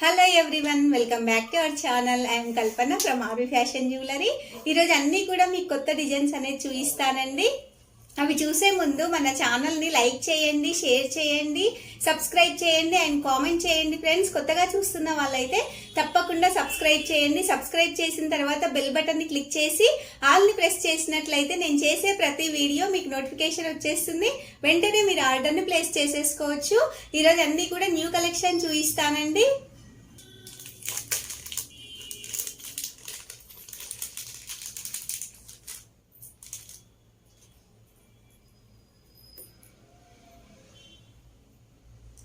Hello everyone, welcome back to our channel. I'm Kalpana from RV fashion jewellery. ఈరోజు అన్నీ కూడా మీకు కొత్త డిజైన్స్ అనేది చూపిస్తానండి. అవి చూసే ముందు మన ఛానల్ని లైక్ చేయండి, షేర్ చేయండి, సబ్స్క్రైబ్ చేయండి అండ్ కామెంట్ చేయండి. ఫ్రెండ్స్, కొత్తగా చూస్తున్న వాళ్ళైతే తప్పకుండా సబ్స్క్రైబ్ చేయండి. సబ్స్క్రైబ్ చేసిన తర్వాత బెల్ బటన్ని క్లిక్ చేసి ఆల్ని ప్రెస్ చేసినట్లయితే నేను చేసే ప్రతి వీడియో మీకు నోటిఫికేషన్ వచ్చేస్తుంది. వెంటనే మీరు ఆర్డర్ని ప్లేస్ చేసేసుకోవచ్చు. ఈరోజు అన్నీ కూడా న్యూ కలెక్షన్ చూపిస్తానండి.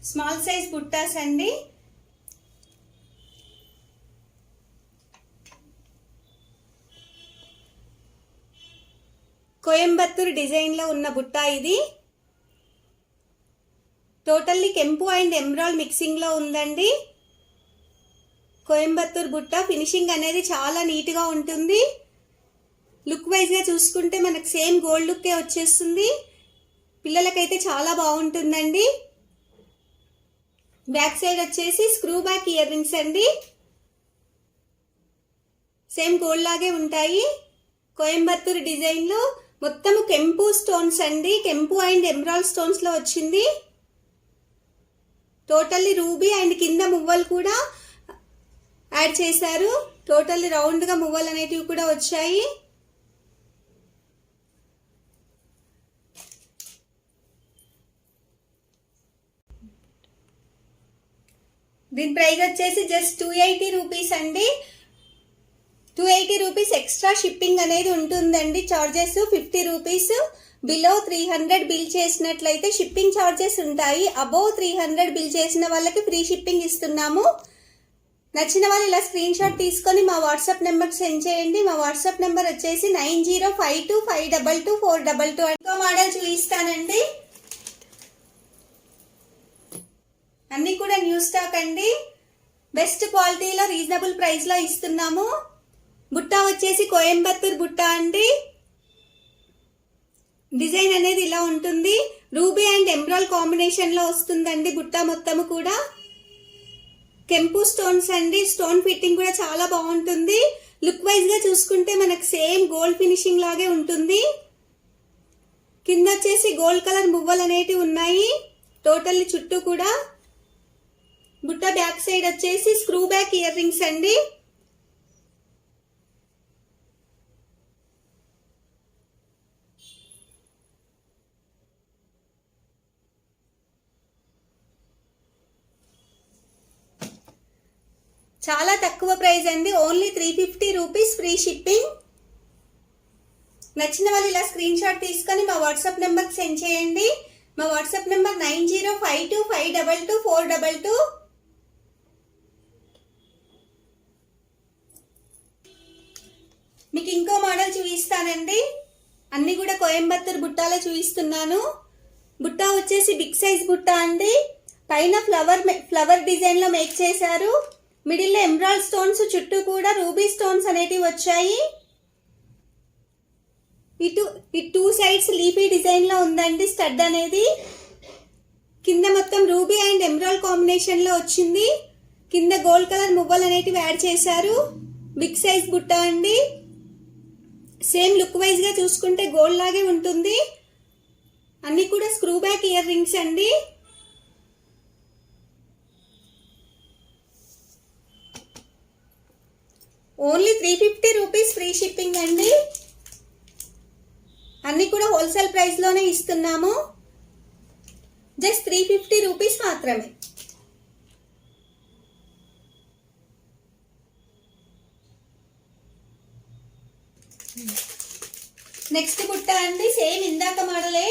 స్మాల్ సైజ్ బుట్టాస్ అండి. కోయంబత్తూర్ డిజైన్ లో ఉన్న బుట్ట ఇది. టోటల్లీ కెంపు అండ్ ఎమరాల్డ్ మిక్సింగ్ లో ఉందండి. కోయంబత్తూర్ బుట్ట ఫినిషింగ్ అనేది చాలా నీట్ గా ఉంటుంది. లుక్ వైజ్ గా చూసుకుంటే మనకు సేమ్ గోల్డ్ లుక్కే వచ్చేస్తుంది. పిల్లలకైతే చాలా బాగుంటుందండి. బ్యాక్ సైడ్ వచ్చేసి స్క్రూ బ్యాక్ ఇయర్ రింగ్స్ అండి. సేమ్ గోల్డ్ లాగే ఉంటాయి. కోయంబత్తూర్ డిజైన్ లో మొత్తం కెంపు స్టోన్స్ అండి. కెంపు అండ్ ఎమరాల్డ్ స్టోన్స్ లో వచ్చింది. టోటల్లీ రూబీ అండ్ కింద మువ్వలు కూడా యాడ్ చేశారు. టోటల్లీ రౌండ్ గా మువ్వలు అనేటివి కూడా వచ్చాయి. దీని ప్రైస్ వచ్చేసి జస్ట్ 280 రూపీస్ అండి. 280 రూపీస్ ఎక్స్ట్రా షిప్పింగ్ అనేది ఉంటుందండి. Charges 50 rupees. బిలో 300 బిల్ చేసినట్లయితే షిప్పింగ్ చార్జెస్ ఉంటాయి. అబోవ్ 300 బిల్ చేసిన వాళ్ళకి ఫ్రీ షిప్పింగ్ ఇస్తున్నాము. నచ్చిన వాళ్ళు ఇలా స్క్రీన్ షాట్ తీసుకొని మా వాట్సాప్ నెంబర్కి సెండ్ చేయండి. మా వాట్సాప్ నెంబర్ వచ్చేసి 9052522422. ఇంకో మోడల్ చూపిస్తానండి. అన్ని కూడా న్యూ స్టాక్ అండి. బెస్ట్ క్వాలిటీలో రీజనబుల్ ప్రైస్ లో ఇస్తున్నాము. బుట్ట వచ్చేసి కోయంబత్తూర్ బుట్ట అండి. డిజైన్ అనేది ఇలా ఉంటుంది. రూబీ అండ్ ఎమరాల్డ్ కాంబినేషన్ లో వస్తుందండి. బుట్ట మొత్తము కూడా కెంపు స్టోన్స్ అండి. స్టోన్ ఫిట్టింగ్ కూడా చాలా బాగుంటుంది. లుక్ వైజ్ గా చూసుకుంటే మనకు సేమ్ గోల్డ్ ఫినిషింగ్ లాగే ఉంటుంది. కింద వచ్చేసి గోల్డ్ కలర్ మువ్వలు అనేటివి ఉన్నాయి. టోటల్లీ చుట్టూ కూడా బుట్ట బ్యాక్ సైడ్ వచ్చేసి స్క్రూ బ్యాక్ ఇయర్ రింగ్స్ అండి. చాలా తక్కువ ప్రైస్ అండి. Only 350 rupees free shipping. నచ్చిన వాళ్ళు ఇలా స్క్రీన్ షాట్ తీసుకొని మా వాట్సాప్ నెంబర్కి సెండ్ చేయండి. మా వాట్సాప్ నెంబర్ 9052522422. మీకు ఇంకో మోడల్ చూపిస్తానండి. అన్ని కూడా కోయంబత్తూర్ బుట్టాలే చూపిస్తున్నాను. బుట్ట వచ్చేసి బిగ్ సైజ్ బుట్ట అండి. పైన ఫ్లవర్ డిజైన్ లో మేక్ చేశారు. మిడిల్ లో ఎమరాల్డ్ స్టోన్స్, చుట్టూ కూడా రూబీ స్టోన్స్ అనేటివి వచ్చాయి. ఈ టూ సైడ్స్ లీఫీ డిజైన్ లో ఉందండి స్టడ్ అనేది. కింద మొత్తం రూబీ అండ్ ఎమరాల్డ్ కాంబినేషన్ లో వచ్చింది. కింద గోల్డ్ కలర్ మువ్వలు అనేటివి యాడ్ చేశారు. బిగ్ సైజ్ బుట్ట అండి. సేమ్ లుక్ వైజ్ గా చూసుకుంటే గోల్డ్ లాగే ఉంటుంది. అన్ని కూడా స్క్రూ బ్యాక్ ఇయర్ రింగ్స్ అండి. ఓన్లీ 350 రూపీస్ ఫ్రీ షిప్పింగ్ అండి. అన్ని కూడా హోల్సేల్ ప్రైస్ లోనే ఇస్తున్నాము. జస్ట్ 350 రూపీస్ మాత్రమే. నెక్స్ట్ బుట్ట అండి. సేమ్ ఇందాక మోడలే.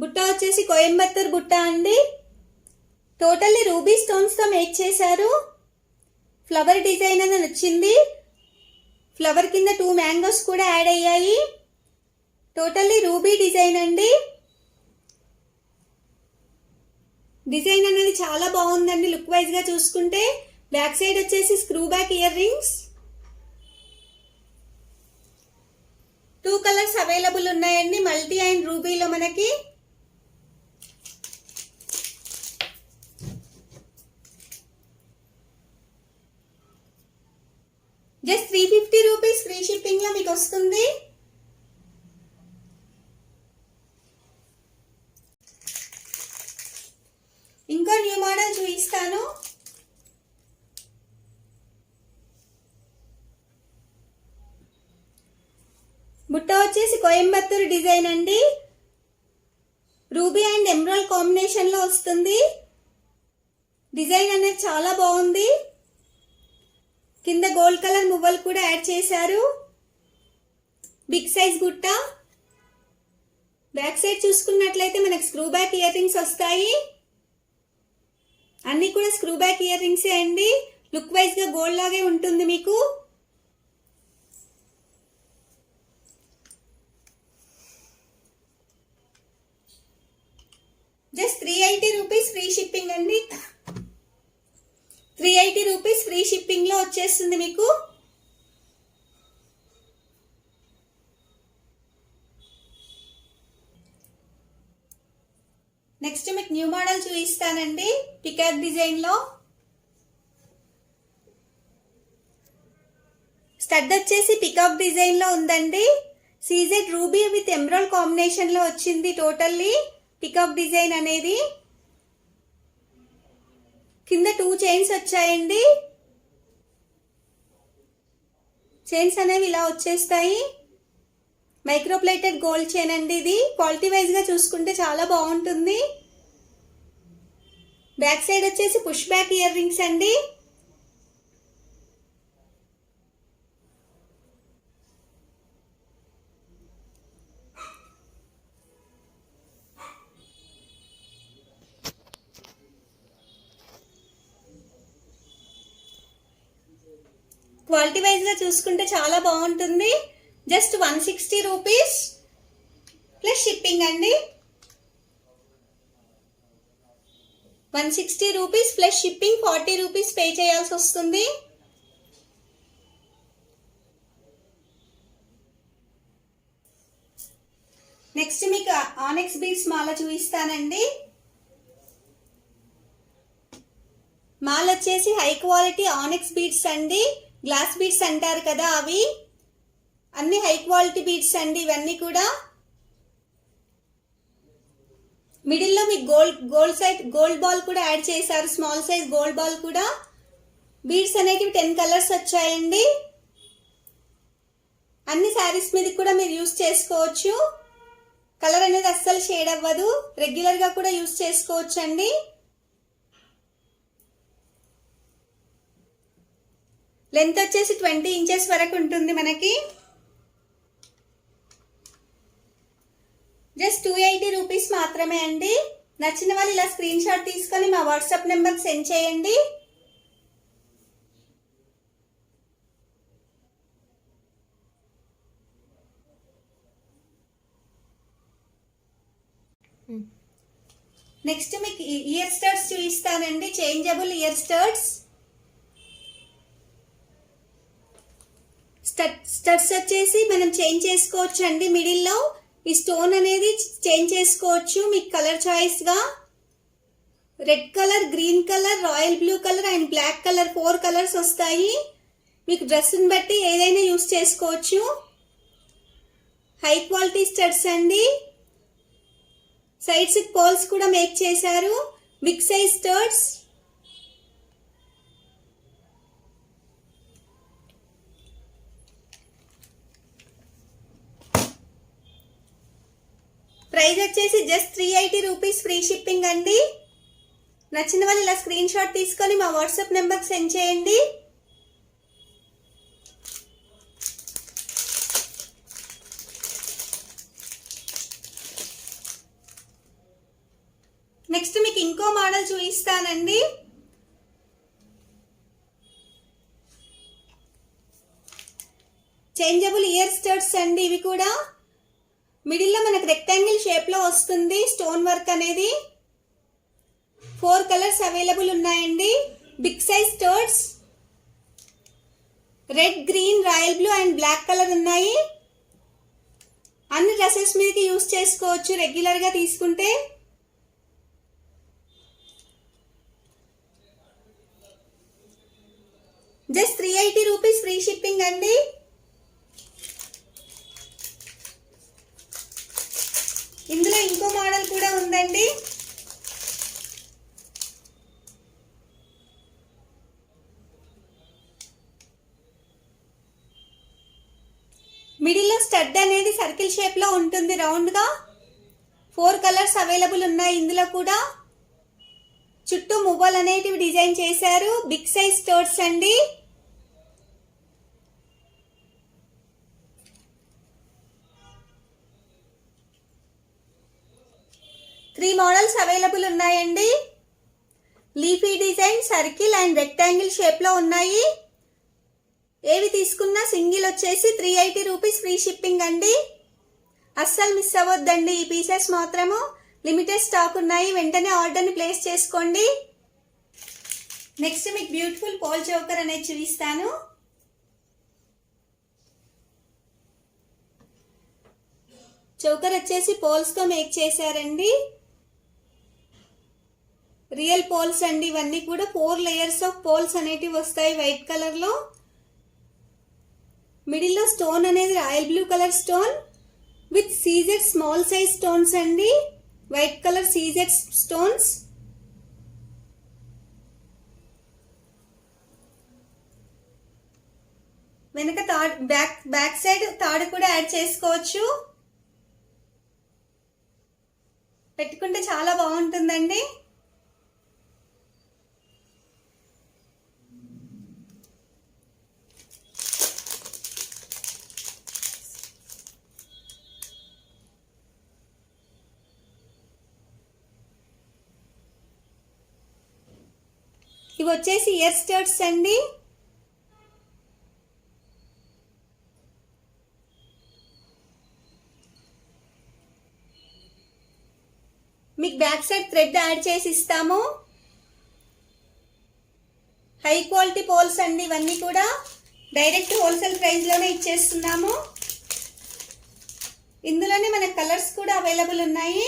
బుట్ట వచ్చేసి కోయంబత్తూర్ బుట్ట అండి. టోటల్లీ రూబీ స్టోన్స్ తో మేక్ చేశారు. ఫ్లవర్ డిజైన్ అని వచ్చింది. ఫ్లవర్ కింద 2 మ్యాంగోస్ కూడా యాడ్ అయ్యాయి. టోటల్లీ రూబీ డిజైన్ అండి. డిజైన్ అనేది చాలా బాగుందండి. లుక్ వైజ్ గా చూసుకుంటే బ్యాక్ సైడ్ వచ్చేసి screw back ear rings. 2 colours available ఉన్నాయండి. మల్టీ అండ్ రూబీలో మనకి జస్ట్ 350 రూపీస్ ఫ్రీ షిప్పింగ్ లో మీకు వస్తుంది. ఇంకో న్యూ మోడల్ చూపిస్తాను. బుట్ట వచ్చేసి కోయంబత్తూర్ డిజైన్ అండి. రూబీ అండ్ ఎమరాల్డ్ కాంబినేషన్ లో వస్తుంది. డిజైన్ అనేది చాలా బాగుంది. కింద గోల్డ్ కలర్ మువ్వలు కూడా యాడ్ చేశారు. బిగ్ సైజ్ బుట్ట. బ్యాక్ సైడ్ చూసుకున్నట్లయితే మనకు స్క్రూ బ్యాక్ ఇయర్ రింగ్స్ వస్తాయి. అన్ని కూడా స్క్రూ బ్యాక్ ఇయర్ రింగ్సే అండి. లుక్ వైజ్ గా గోల్డ్ లాగే ఉంటుంది మీకు. జస్ట్ 380 రూపీస్ ఫ్రీ షిప్పింగ్ అండి. 380 రూపీస్ ఫ్రీ షిప్పింగ్ లో వచ్చేస్తుంది మీకు. నెక్స్ట్ మీకు న్యూ మోడల్ చూపిస్తానండి. పికాక్ డిజైన్ లో స్టడ్ వచ్చేసి పికాక్ డిజైన్ లో ఉందండి. CZ ruby with emerald combination లో వచ్చింది. టోటల్లీ పికాక్ డిజైన్ అనేది. కింద 2 చైన్స్ వచ్చాయండి. చైన్స్ అనేవి ఇలా వచ్చేస్తాయి. మైక్రోప్లేటెడ్ గోల్డ్ చైన్ అండి ఇది. క్వాలిటీ వైజ్ గా చూసుకుంటే చాలా బాగుంటుంది. బ్యాక్ సైడ్ వచ్చేసి పుష్ బ్యాక్ ఇయర్ రింగ్స్ అండి. క్వాలిటీ వైజ్ గా చూసుకుంటే చాలా బాగుంటుంది. జస్ట్ 160 రూపీస్ ప్లస్ షిప్పింగ్ అండి. 160 rupees plus shipping. 40 rupees pay చేయాల్సి వస్తుంది. నెక్స్ట్ మీకు ఆనెక్స్ బీడ్స్ మాల చూపిస్తానండి. మాల వచ్చేసి హై క్వాలిటీ ఆనెక్స్ బీడ్స్ అండి. గ్లాస్ బీడ్స్ అంటారు కదా, అవి అన్ని హై క్వాలిటీ బీడ్స్ అండి. ఇవన్నీ కూడా మిడిల్ లో మీకు గోల్డ్ బాల్ కూడా యాడ్ చేశారు. స్మాల్ సైజ్ గోల్డ్ బాల్ కూడా. బీడ్స్ అనేవి 10 కలర్స్ వచ్చాయండి. అన్ని శారీస్ మీద కూడా మీరు యూస్ చేసుకోవచ్చు. కలర్ అనేది అస్సలు షేడ్ అవ్వదు. రెగ్యులర్ గా కూడా యూస్ చేసుకోవచ్చు అండి. లెంత్ వచ్చేసి 20 ఇంచెస్ వరకు ఉంటుంది మనకి. జస్ట్ 280 రూపీస్ మాత్రమే అండి. నచ్చిన వాళ్ళు ఇలా స్క్రీన్ షాట్ తీసుకొని మా వాట్సాప్ నెంబర్కి సెండ్ చేయండి. నెక్స్ట్ మీకు ఇయర్ స్టడ్స్ చూపిస్తానండి. Changeable year studs. స్టడ్స్ వచ్చేసి మనం చేంజ్ చేసుకోవచ్చు అండి. మిడిల్ లో ఈ స్టోన్ అనేది చేంజ్ చేసుకోవచ్చు మీకు కలర్ చాయిస్ గా. Red colour, green colour, royal blue colour and black colour 4 colours వస్తాయి. మీకు డ్రెస్ ని బట్టి ఏదైనా యూస్ చేసుకోవచ్చు. హై క్వాలిటీ స్టడ్స్ అండి. సైడ్స్ పోల్స్ కూడా మేక్ చేశారు. Big size studs. ప్రైస్ వచ్చేసి జస్ట్ 380 రూపీస్ ఫ్రీ షిప్పింగ్ అండి. నచ్చిన వాళ్ళు ఇలా స్క్రీన్ షాట్ తీసుకొని మా వాట్సాప్ నెంబర్కి సెండ్ చేయండి. నెక్స్ట్ మీకు ఇంకో మోడల్ చూపిస్తానండి. చేంజబుల్ ఇయర్ స్టడ్స్ అండి. ఇవి కూడా మిడిల్ లో మనకు రెక్టాంగిల్ షేప్ లో వస్తుంది. స్టోన్ వర్క్ అనేది 4 కలర్స్ అవైలబుల్ ఉన్నాయండి. Big size studs. Red, green, royal blue and black colour ఉన్నాయి. అన్ని డ్రెస్సెస్ మీదకి యూస్ చేసుకోవచ్చు రెగ్యులర్ గా తీసుకుంటే. జస్ట్ 380 రూపీస్ ఫ్రీ షిప్పింగ్ అండి. ఇందులో ఇంకో మోడల్ కూడా ఉందండి. మిడిల్లో స్టడ్ అనేది సర్కిల్ షేప్ లో ఉంటుంది రౌండ్ గా. 4 కలర్స్ అవైలబుల్ ఉన్నాయి ఇందులో కూడా. చుట్టూ మువ్వలు అనేటివి డిజైన్ చేశారు. బిగ్ సైజ్ స్టోర్స్ అండి. త్రీ మోడల్స్ అవైలబుల్ ఉన్నాయండి. Leafy design, circle and rectangle shape లో ఉన్నాయి. ఏవి తీసుకున్నా సింగిల్ వచ్చేసి 380 రూపీస్ ఫ్రీ షిప్పింగ్ అండి. అస్సలు మిస్ అవ్వద్దండి. ఈ పీసెస్ మాత్రము లిమిటెడ్ స్టాక్ ఉన్నాయి. వెంటనే ఆర్డర్ని ప్లేస్ చేసుకోండి. నెక్స్ట్ మీకు బ్యూటిఫుల్ పోల్ చోకర్ అనేది చూపిస్తాను. చోకర్ వచ్చేసి పోల్స్ తో మేక్ చేశారండి. రియల్ పోల్స్ అండి ఇవన్నీ కూడా. 4 లేయర్స్ ఆఫ్ పోల్స్ అనేటివి వస్తాయి వైట్ కలర్ లో. మిడిల్ లో స్టోన్ అనేది royal blue colour stone with CZ small size stones అండి. White colour CZ stones. వెనక బ్యాక్ సైడ్ తాడు కూడా యాడ్ చేసుకోవచ్చు. పెట్టుకుంటే చాలా బాగుంటుందండి. ఇవి వచ్చేసి ఇయర్ స్టడ్స్ అండి. మీకు బ్యాక్ సైడ్ థ్రెడ్ యాడ్ చేసి ఇస్తాము. హై క్వాలిటీ పోల్స్ అండి ఇవన్నీ కూడా. డైరెక్ట్ హోల్సేల్ ప్రైస్ లోనే ఇచ్చేస్తున్నాము. ఇందులోనే మన కలర్స్ కూడా అవైలబుల్ ఉన్నాయి.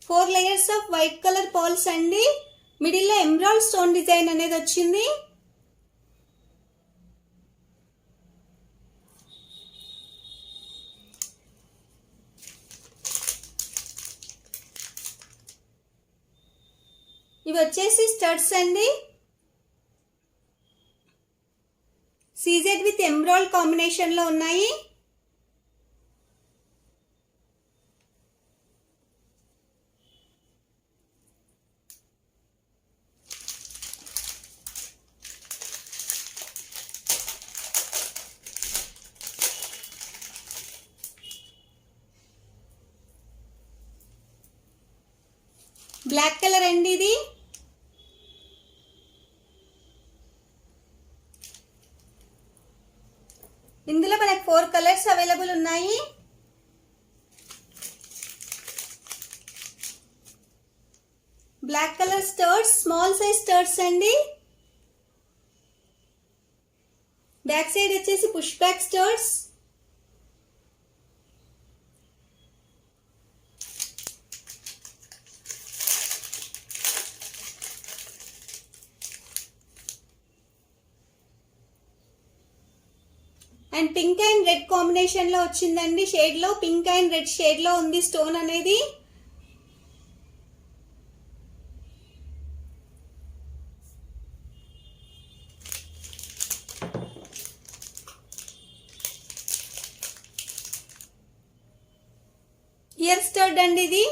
Four layers of white colour pearls అండి. మిడిల్ లో ఎమరాల్డ్ స్టోన్ డిజైన్ అనేది వచ్చింది. ఇవి వచ్చేసి స్టడ్స్ అండి. సీజెడ్ విత్ ఎమరాల్డ్ కాంబినేషన్ లో ఉన్నాయి. బ్లాక్ కలర్ అండి ఇది. ఇందులో మనకు 4 కలర్స్ అవైలబుల్ ఉన్నాయి. బ్లాక్ కలర్ స్టర్ట్స్, స్మాల్ సైజ్ స్టర్ట్స్ అండి. బ్యాక్ సైడ్ వచ్చేసి push back స్టర్ట్స్. And pink and red combination లో వచ్చిందండి. షేడ్ లో పింక్ అండ్ రెడ్ షేడ్ లో ఉంది స్టోన్ అనేది. ఇయర్ స్టడ్ అండి ఇది.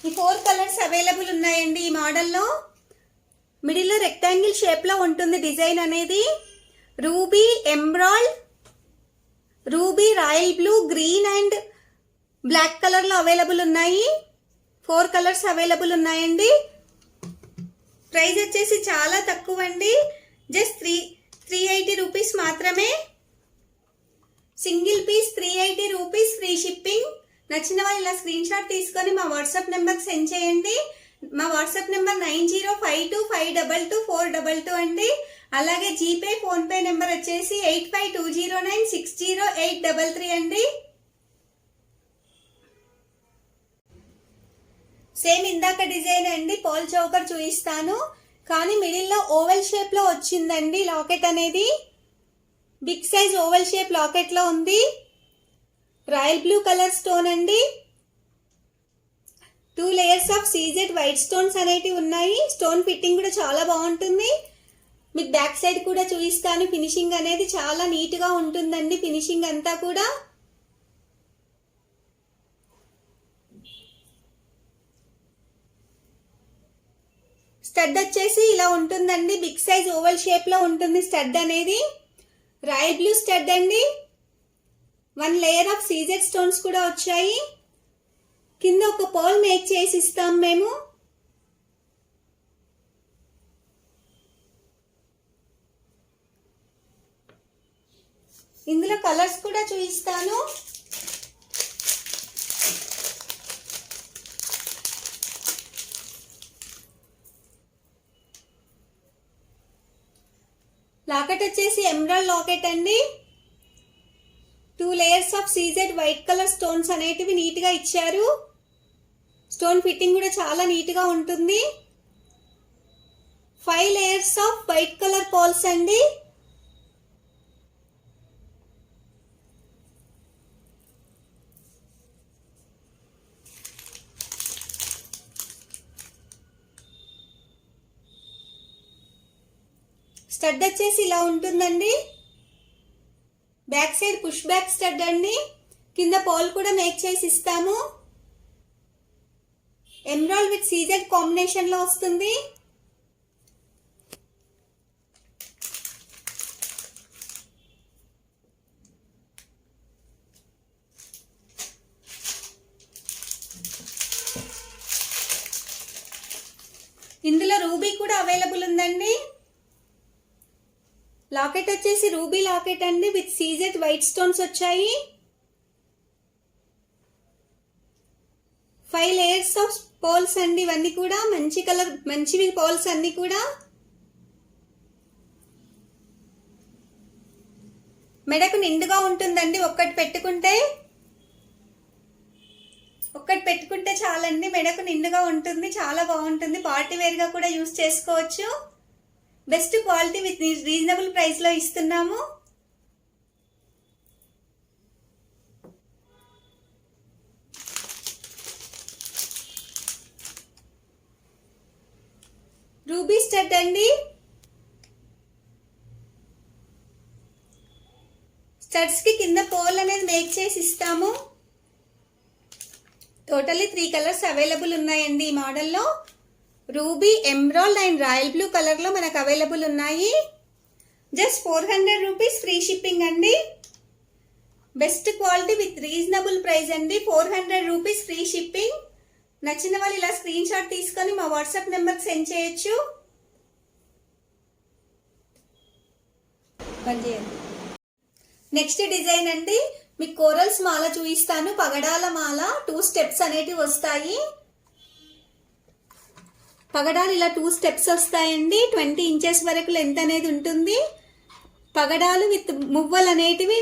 ఈ 4 కలర్స్ అవైలబుల్ ఉన్నాయండి ఈ మోడల్లో. మిడిల్ లో రెక్టాంగిల్ షేప్ లో ఉంటుంది డిజైన్ అనేది. Ruby, emerald, ruby, royal blue, green and black colour లో అవైలబుల్ ఉన్నాయి. 4 కలర్స్ అవైలబుల్ ఉన్నాయండి. ప్రైస్ వచ్చేసి చాలా తక్కువ అండి. జస్ట్ 380 రూపీస్ మాత్రమే. Single piece 380 rupees free shipping. నచ్చిన వాళ్ళు ఇలా స్క్రీన్ షాట్ తీసుకొని మా వాట్సాప్ నెంబర్కి సెండ్ చేయండి. మా వాట్సాప్ నెంబర్ 9052522422 అండి. అలాగే జీపే ఫోన్పే నెంబర్ వచ్చేసి 8520960833 అండి. సేమ్ ఇందాక డిజైన్ అండి, పోల్ చౌకర్ చూపిస్తాను కానీ మిడిల్లో ఓవెల్ షేప్ లో వచ్చిందండి లాకెట్ అనేది. Big size oval shape locket లో ఉంది. రాయల్ బ్లూ కలర్ స్టోన్ అండి. 2 layers of CZ white stones అనేటివి ఉన్నాయి. స్టోన్ ఫిట్టింగ్ కూడా చాలా బాగుంటుంది. మీకు బ్యాక్ సైడ్ కూడా చూపిస్తాను. ఫినిషింగ్ అనేది చాలా నీట్ గా ఉంటుందండి. ఫినిషింగ్ అంతా కూడా స్టడ్ వచ్చేసి ఇలా ఉంటుందండి. బిగ్ సైజ్ ఓవల్ షేప్ లో ఉంటుంది స్టడ్ అనేది. రాయల్ బ్లూ స్టడ్ అండి. 1 లేయర్ ఆఫ్ సీజెడ్ స్టోన్స్ కూడా వచ్చాయి. కింద ఒక పోల్ మేక్ చేసి ఇస్తాం మేము. ఇందులో కలర్స్ కూడా చూపిస్తాను. లాకెట్ వచ్చేసి ఎమరాల్డ్ లాకెట్ అండి. 2 layers of CZ white colour stones అనేటివి నీట్ గా ఇచ్చారు. స్టోన్ ఫిట్టింగ్ కూడా చాలా నీట్ గా ఉంటుంది. 5 layers of white colour pearls అండి. స్టడ్ వచ్చేసి ఇలా ఉంటుందండి. Back side push back stud అండి. కింద పోల్ కూడా మేక్ చేసి ఇస్తాము. ఎమరాల్డ్ విత్ సీజెడ్ కాంబినేషన్ లో వస్తుంది. ఇందులో రూబీ కూడా అవైలబుల్ ఉందండి. లాకెట్ వచ్చేసి రూబీ లాకెట్ అండి. విత్ సీజెడ్ వైట్ స్టోన్స్ వచ్చాయి. 5 లేయర్స్ ఆఫ్ పోల్స్ అండి. ఇవన్నీ కూడా మంచి కలర్, మంచివి పోల్స్ అన్ని కూడా. మెడకు నిండుగా ఉంటుందండి. ఒక్కటి పెట్టుకుంటే చాలండి. మెడకు నిండుగా ఉంటుంది. చాలా బాగుంటుంది. పార్టీ వేర్ గా కూడా యూస్ చేసుకోవచ్చు. Best quality with reasonable price లో ఇస్తున్నాము. రూబీ స్టడ్ అండి. స్టడ్స్ కి కింద పోల్ అనేది మేక్ చేసి ఇస్తాము. టోటల్లీ 3 కలర్స్ అవైలబుల్ ఉన్నాయండి ఈ మోడల్లో. Ruby, emerald and royal blue colour లో మనకు అవైలబుల్ ఉన్నాయి. జస్ట్ 400 రూపీస్ ఫ్రీ షిప్పింగ్ అండి. Best quality with reasonable price అండి. 400 రూపీస్ ఫ్రీ షిప్పింగ్. నచ్చిన వాళ్ళు ఇలా స్క్రీన్ షాట్ తీసుకొని మా వాట్సాప్ నెంబర్కి సెండ్ చేయొచ్చు. నెక్స్ట్ డిజైన్ అండి. మీకు కోరల్స్ మాల చూపిస్తాను. పగడాల మాల 2 స్టెప్స్ అనేటివి వస్తాయి. పగడాలు ఇలా 2 స్టెప్స్ వస్తాయండి. 20 ఇంచెస్ వరకు లెంత్ అనేది ఉంటుంది. పగడాలు విత్ మువ్వలు అనేటివి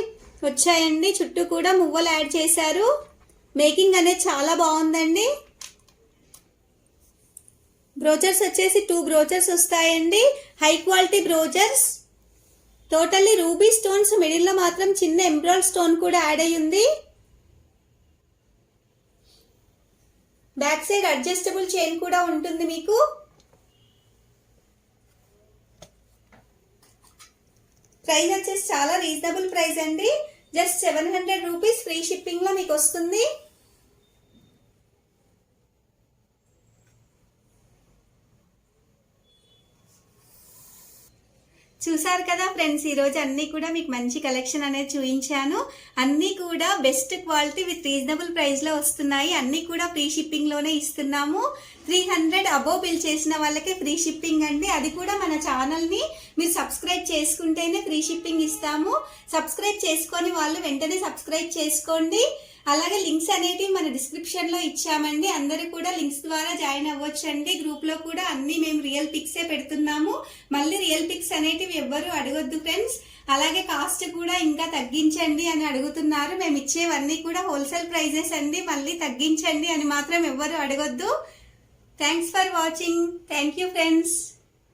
వచ్చాయండి. చుట్టూ కూడా మువ్వలు యాడ్ చేశారు. మేకింగ్ అనేది చాలా బాగుందండి. బ్రోచర్స్ వచ్చేసి 2 బ్రోచర్స్ వస్తాయండి. High quality brochures. Totally ruby stones. Middle లో మాత్రం చిన్న ఎమరాల్డ్ స్టోన్ కూడా యాడ్ అయ్యి ఉంది. బ్యాక్ సైడ్ అడ్జస్టబుల్ చైన్ కూడా ఉంటుంది మీకు. ప్రైస్ వచ్చేసి చాలా రీజనబుల్ ప్రైస్ అండి. జస్ట్ 700 రూపీస్ ఫ్రీ షిప్పింగ్ లో మీకు వస్తుంది. చూసారు కదా ఫ్రెండ్స్, ఈరోజు అన్నీ కూడా మీకు మంచి కలెక్షన్ అనేది చూపించాను. అన్నీ కూడా బెస్ట్ క్వాలిటీ విత్ రీజనబుల్ ప్రైస్లో వస్తున్నాయి. అన్నీ కూడా ఫ్రీ షిప్పింగ్లోనే ఇస్తున్నాము. 300 అబోవ్ బిల్ చేసిన వాళ్ళకే ఫ్రీ షిప్పింగ్ అండి. అది కూడా మన ఛానల్ని మీరు సబ్స్క్రైబ్ చేసుకుంటేనే ఫ్రీ షిప్పింగ్ ఇస్తాము. సబ్స్క్రైబ్ చేసుకొని వాళ్ళు వెంటనే సబ్స్క్రైబ్ చేసుకోండి. అలాగే లింక్స్ అనేటివి మన డిస్క్రిప్షన్ లో ఇచ్చామండి. అందరూ కూడా లింక్స్ ద్వారా జాయిన్ అవ్వచ్చండి. గ్రూప్ లో కూడా అన్ని మేము రియల్ పిక్సే పెడుతున్నాము. మళ్ళీ రియల్ పిక్స్ అనేటివి ఎవ్వరు అడగొద్దు ఫ్రెండ్స్. అలాగే కాస్ట్ కూడా ఇంకా తగ్గించండి అని అడుగుతున్నారు. మేము ఇచ్చేవన్నీ కూడా హోల్సేల్ ప్రైజెస్ అండి. మళ్ళీ తగ్గించండి అని మాత్రం ఎవ్వరు అడగొద్దు. Thanks for watching. Thank you friends.